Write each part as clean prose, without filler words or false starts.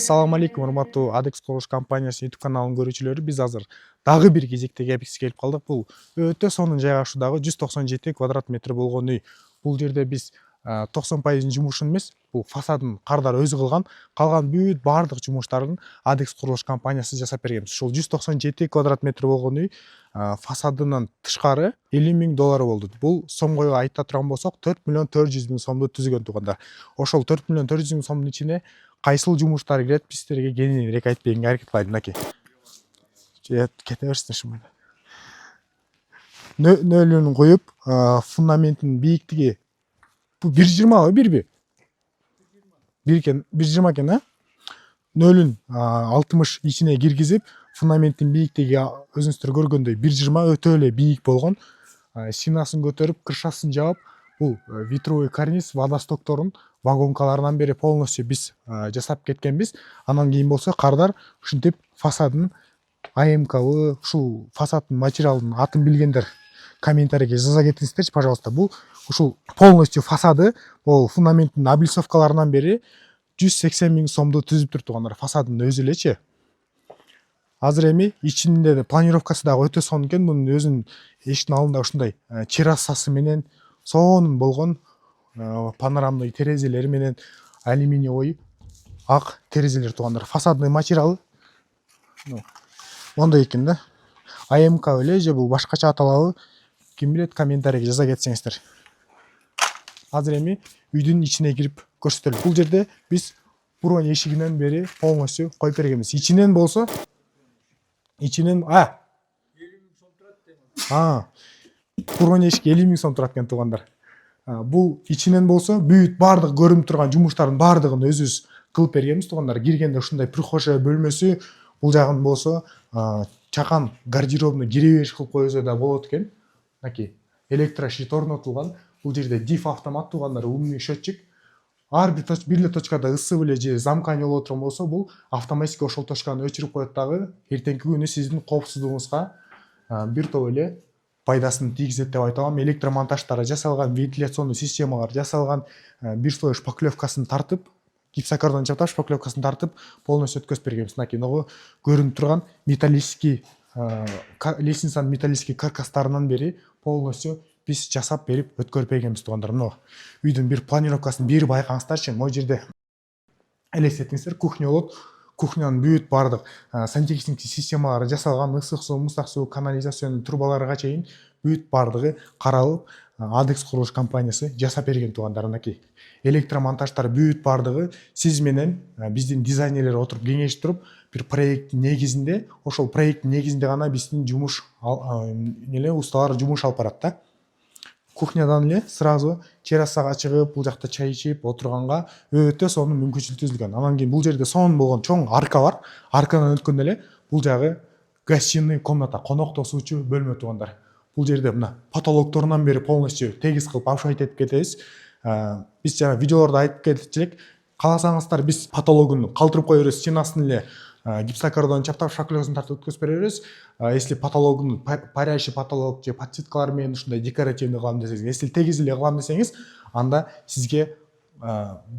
Assalamu alaikum, урматтуу Adex Курулуш компаниясы YouTube каналын көрүүчүлөрү. Биз азыр дагы бир кезектеги объектке келип калдык. Бул өтө сонун жайгашуудагы 197 квадрат метр болгон үй. Бул жерде биз 90% жумушун эмес, бул фасадын кардар өзү кылган, калган бүт баардык жумуштарын Adex Курулуш компаниясы жасап бергенбиз. Ушул 197 квадрат метр болгон үй фасадынан тышкары $50,000 болду. Бул сомго айта турган болсок, 4,400,000 сомду түзгөн туугандар. Ошол 4,400,000 сомдун ичине кайсыл жумуштар кирет, биз силерге кененирээк айтып бергенге аракет кылайын мынакей. Кете берсин шымын. Нөлүн коюп, фундаментин бийиктиги бу 1,20 бирби? 1,20 экен, а? Нөлүн 60 ичине киргизип, фундаменттин бийиктиги өзүңүздөр көргөндөй 1,20 өтө эле бийик болгон. Стенасын көтөрүп, крышасын жаап, бул ветровой карниз, водостокторун вагонкаларынан бери полностью биз жасап кеткенбиз. Анан кийин болсо кардар ушинтип фасадын АМК-ы, ушул фасадын материалын атын билгендер комментарийге жаза кетиңиздерчи, пожалуйста. Бул ушул полностью фасады, бул фундаменттин облицовкаларынан бери 180,000 сомду түзүп тур туугандар. Фасадын өзү элечи. Азыр эми ичинде де планировкасы дагы өтө сонун экен. Мунун өзүнүн эшиктин алдында ушундай террасасы менен сонун болгон панорамный терезелери менен алюминиевый ак терезелер туугандар. Фасадный материалы мондай экен да. АМК эле же бул башкача аталабы, ким билет, комментарийге жаза кетсеңиздер. Азыр эми үйдүн ичине кирип көрсөтөлүк. Бул жерде биз бронь эшигинен бери полностью коюп бергенбиз. Ичинен болсо, ичинен 50,000 сом турат дейм. Бронь эшик 50,000 сом турат экен туугандар. Бул ичинен болсо бүт баардык көрүнүп турган жумуштардын баардыгын өзүбүз кылып бергенбиз туугандар. Киргенде ушундай прихожая бөлмөсү, бул жагын болсо чакан гардеробный кире-бериш кылып койсо да болот экен. Мынакей электрошит орнотулган. Бул жерде диф автомат туугандар, умный счетчик. Ар бир эле точкада ысып эле же замкаң болуп турган болсо, бул автоматически ошол точканы өчүрүп коет дагы. Эртеңки күнү сиздин коопсуздугуңузга бир топ эле пайдасын тийгизет деп айта алам. Электромонтаждары жасалган, вентиляционный системалар жасалган, бир слой шпаклевкасын тартып, гипсокартон чаптап шпаклевкасын тартып, полностью өткөзүп бергенбиз. Мынакей көрүнүп турган металлический лестницанын металлический каркастарынан бери полностью биз жасап берип өткөрүп бергенбиз туугандар. Мына үйдүн бир планировкасын бир байкаңыздарчы. Могу жерде элестетиңиздер, кухня болот. Кухнянын бүт баардык сантехник системалары жасалган, ысык суу, муздак суу, канализациянын трубаларга чейин бүт баардыгы каралып, Adex Курулуш компаниясы жасап берген туугандар. Мынакей электромонтаждар бүт баардыгы сиз менен биздин дизайнерлер отуруп кеңешип туруп, бир проекттин негизинде, ошол проекттин негизинде гана биздин жумуш усталар жумуш алып барат да. Кухнядан эле сразу террасага чыгып, бул жакта чай ичип отурганга өтө сонун мүмкүнчүлүк түзүлгөн. Анан кийин бул жерде сонун болгон чоң арка бар. Аркадан өткөндө эле бул жагы гостиный комната, конок тосуучу бөлмө туугандар. Бул жерде мына потолокторунан бери полностью тегиз кылып обшайт этип кетебиз. Биз жана видеолордо айтып кетчилик. Кааласаңыздар биз потологун калтырып кое беребиз, стенасын эле гипсокартон чаптап шпаклевкасын тартып өткөзүп беребиз. Если потологун парящий потолок же подсветкалар менен ушундай декоративный кылам десеңиз, если тегиз эле кылам десеңиз, анда сизге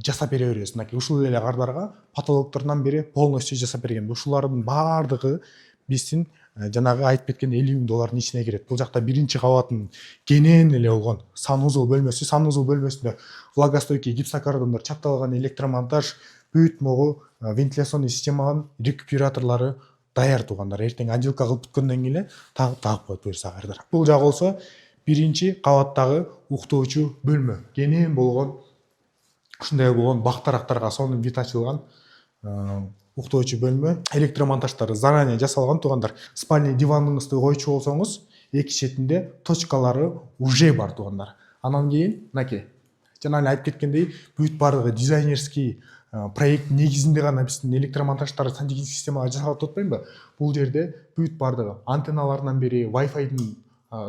жасап бере беребиз. Мынакей ушул эле кардарга потолокторунан бери полностью жасап берген. Ушулардын баардыгы биздин жанагы айтып кеткен $50,000 ичине кирет. Бул жакта биринчи кабатын кенен эле болгон санузел бөлмөсүндө влагостойкий гипсокартондор чапталган, электромонтаж, бүт могу вентиляционный системанын рекуператорлору даяр туугандар. Эртең отделка кылып бүткөндөн кийин эле тагып коет буюрса кайрадан. Бул жагы болсо биринчи кабаттагы уктоочу бөлмө. Кенен болгон, ушундай болгон бактарактарга сонун вид ачылган уктоочу бөлмө. Электромонтаждары заранее жасалган туугандар. Спальный диваныңызды койчу болсоңуз, эки четинде точкалары уже бар туугандар. Анан кийин мынакей жана эле айтып кеткендей, бүт баардыгы дизайнерский проект негизинде гана биздин электромонтаждары, сантехник системалар жасалып атпайбы? Бул жерде бүт баардыгы антенналарынан бери, Wi-Fi'дин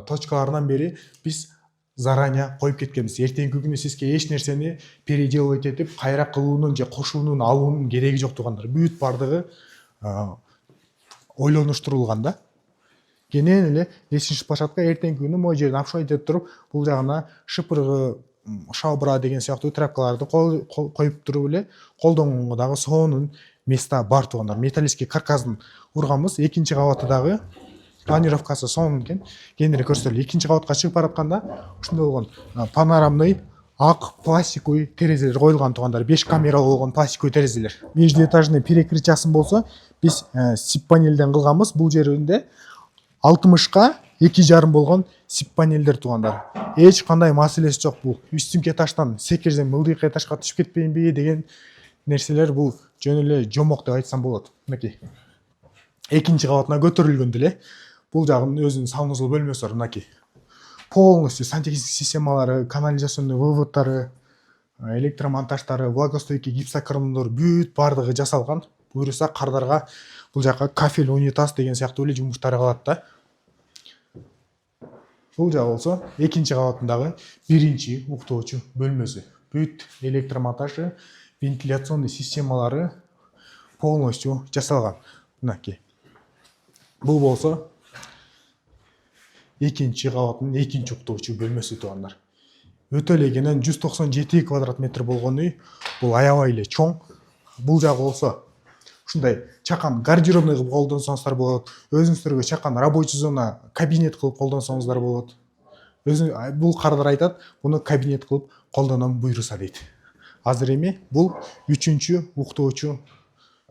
точкаларынан бери биз заранее коюп кеткенбиз. Эртеңки күнү сизге эч нерсени переделывать этип, кайра кылуунун же кошуунун, алуунун кереги жок туугандар. Бүт баардыгы ойлонуштурулган да. Кенен эле лестничный площадка эртеңки күнү могу жерден обшайт этип туруп, бул жагына шыпыргы шабра деген сыяктуу тряпкаларды коюп туруп эле колдонгонго дагы сонун места бар туугандар. Металлический каркасын урганбыз. Экинчи кабаты дагы планировкасы сонун экен. Кийинирээк көрсөтөлү. Экинчи кабатка чыгып баратканда ушундай болгон панорамный ак пластиковый терезелер коюлган туугандар. 5 камералуу болгон пластиковый терезелер. Междуэтажный перекрытиясын болсо биз сип панелден кылганбыз. Бул жеринде 60ка 2,5 болгон сип панелдер туугандар. Эч кандай маселеси жок бул. Үстүнкү этаждан секирсем мылдыйкы этажга түшүп кетпейинби деген нерселер бул жөн эле жомок деп айтсам болот. Мынакей. Экинчи кабатына көтөрүлгөндө эле бул жагын өзүнүн санузел бөлмөсү бар. Мынакей. Полностью сантехник системалары, канализационный выводтары, электромонтаждары, влагостойкий гипсокартондор бүт бардыгы жасалган. Буюрса кардарга бул жака кафель, унитаз деген сыяктуу эле жумуштар кылат да. Бул жагы болсо экинчи кабатындагы биринчи уктоочу бөлмөсү. Бүт электромонтажы, вентиляционный системалары полностью жасалган. Мынакей. Бул болсо экинчи кабаттын экинчи уктоочу бөлмөсү туугандар. Өтө эле кенен 197 квадрат метр болгон үй. Бул аябай эле чоң. Бул жагы болсо ушундай чакан гардеробный кылып колдонсоңуздар болот. Өзүңүздөргө чакан рабочий зона, кабинет кылып колдонсоңуздар болот. Бул кардар айтат, буну кабинет кылып колдоном буйруса дейт. Азыр эми бул 3-чү уктоочу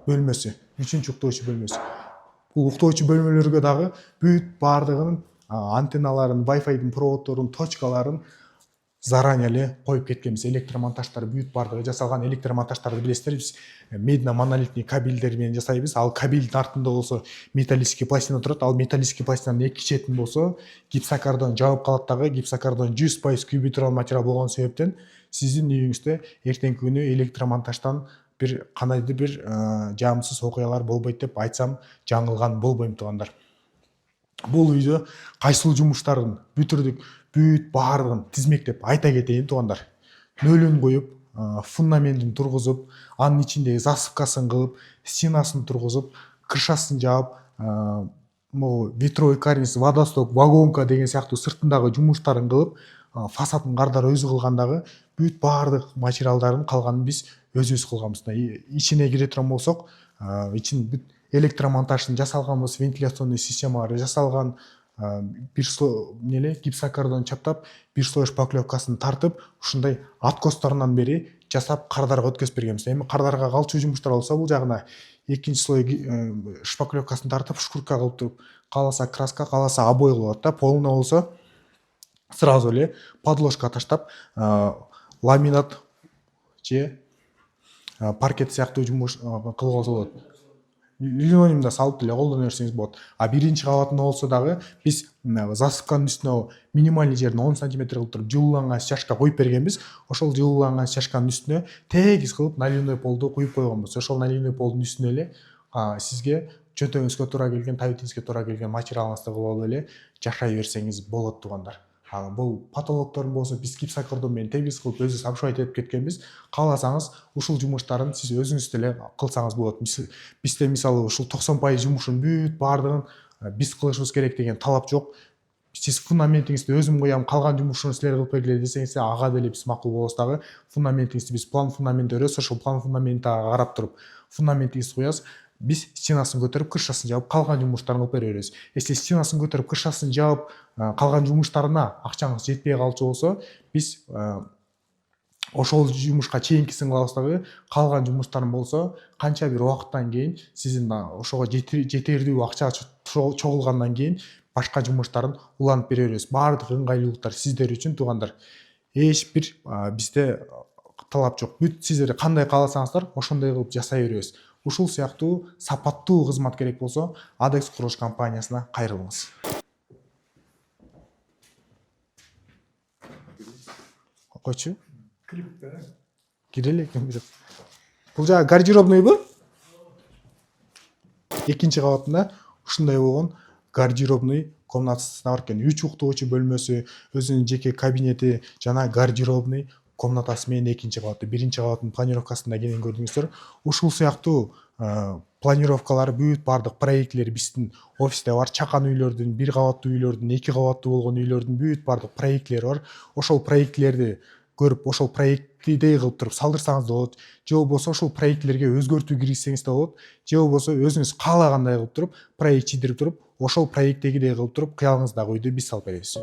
бөлмөсү. 3-чү уктоочу бөлмөсү. Бул уктоочу бөлмөлөргө дагы бүт бардыгын антенналарын, Wi-Fi'дин проводдорун, точкаларын заранее эле коюп кеткенбиз. Электромонтаждар бүт бардыгы жасалган. Электромонтаждарды билесиздер, биз медно-монолитный кабелдер менен жасайбыз. Ал кабелдин артында болсо металлический пластина турат. Ал металлический пластинанын эки четин болсо гипсокартон жабып калат дагы. Гипсокартон 100% кубитурал материал болгон себептен сиздин үйүңүздө эртеңки күнү электромонтаждан бир кандайдыр бир жамсыз окуялар болбойт деп айтсам жаңылган болбойм туугандар. Бул үйдө кайсыл жумуштардын бүтүрдүк бүт бардыгын тизмектеп айта кетейин туугандар. Нөлүн коюп, фундаментин тургузуп, анын ичиндеги засыпкасын кылып, стенасын тургузуп, крышасын жаап, ветровой карниз, водосток, вагонка деген сыяктуу сыртындагы жумуштарын кылып, фасадын кардар өзү кылган дагы бүт бардык материалдарын калганын биз өзүбүз кылганбыз. Ичине кире турган болсок, ичин бүт электромонтажын жасалганбыз, вентиляционный системалары жасалган, бир слой гипсокартон чаптап, бир слой шпаклевкасын тартып, ушундай откостарынан бери жасап кардарга өткөзүп бергенбиз. Эми кардарга калчу жумуштар болсо бул жагына экинчи слой шпаклевкасын тартып, шкурка кылып туруп, кааласа краска, кааласа обой кылат да. Полуна болсо сразу эле подложка таштап, ламинат же паркет сыяктуу жумуш кылгыза болот. Линолеумда салып эле колдоно берсеңиз болот. А биринчи кабатында болсо дагы биз засыпканын үстүнө минимальный жерин 10 см кылып туруп жылууланган стяжка коюп бергенбиз. Ошол жылууланган стяжканын үстүнө тегиз кылып наливной полду куюп койгонбуз. Ошол наливной полдун үстүнө эле сизге чөнтөгүңүзгө туура келген, табитиңизге туура келген материалыңызды кылып алып эле жашай берсеңиз болот туугандар. Бул потолокторун болсо биз гипсокартон менен тегиз кылып өзүбүз обшивать этип кеткенбиз. Кааласаңыз ушул жумуштарын сиз өзүңүз деле кылсаңыз болот. Бизде мисалы ушул 90% жумушун бүт бардыгын биз кылышыбыз керек деген талап жок. Сиз фундаментиңизди өзүм коям, калган жумушун силер кылып бергиле десеңиз, ага деле биз макул болобуз дагы. Фундаментиңизди биз план фундамент өрөбүз, ошол план фундаментти карап туруп фундаментиңизди куябыз. Биз стенасын көтөрүп, крышасын жаап, калган жумуштарын кылып беребиз. Если стенасын көтөрүп, крышасын жаап, калган жумуштарына акчаңыз жетпей калчу болсо, биз ошол жумушка чейинкисин кылабыз дагы. Калган жумуштарын болсо, канча бир убакыттан кийин сиздин ошого жетердүү акча чогулгандан кийин башка жумуштарын улантып бере беребиз. Баардык ыңгайлуулуктар сиздер үчүн туугандар. Эч бир бизде талап жок. Бүт сиздер кандай кааласаңыздар, ошондой кылып жасай беребиз. Ушул сыяктуу сапаттуу кызмат керек болсо, Adex Курулуш компаниясына кайрылыңыз. Койчу? Киреле экен бирок. Бул жагы гардеробныйбы? Экинчи кабатында ушундай болгон гардеробный комнатасы бар экен. 3 уктоочу бөлмөсү, өзүнүн жеке кабинети жана гардеробный комнатасы менен экинчи кабатты. Биринчи кабаттын планировкасында кенен көрдүңүздөр. Ушул сыяктуу планировкалар бүт бардык проектлери биздин офисте бар. Чакан үйлөрдүн, бир кабаттуу үйлөрдүн, 2 кабаттуу болгон үйлөрдүн бүт бардык проектлери бар. Ошол проектлерди көрүп ошол проекттидей кылып туруп салдырсаңыз да болот, же болбосо ушул проектлерге өзгөртүү киргизсеңиз да болот, же болбосо өзүңүз каалагандай кылып туруп проект чийдирип туруп ошол проекттегидей кылып туруп кыялыңыздагы үйдү биз салып беребиз.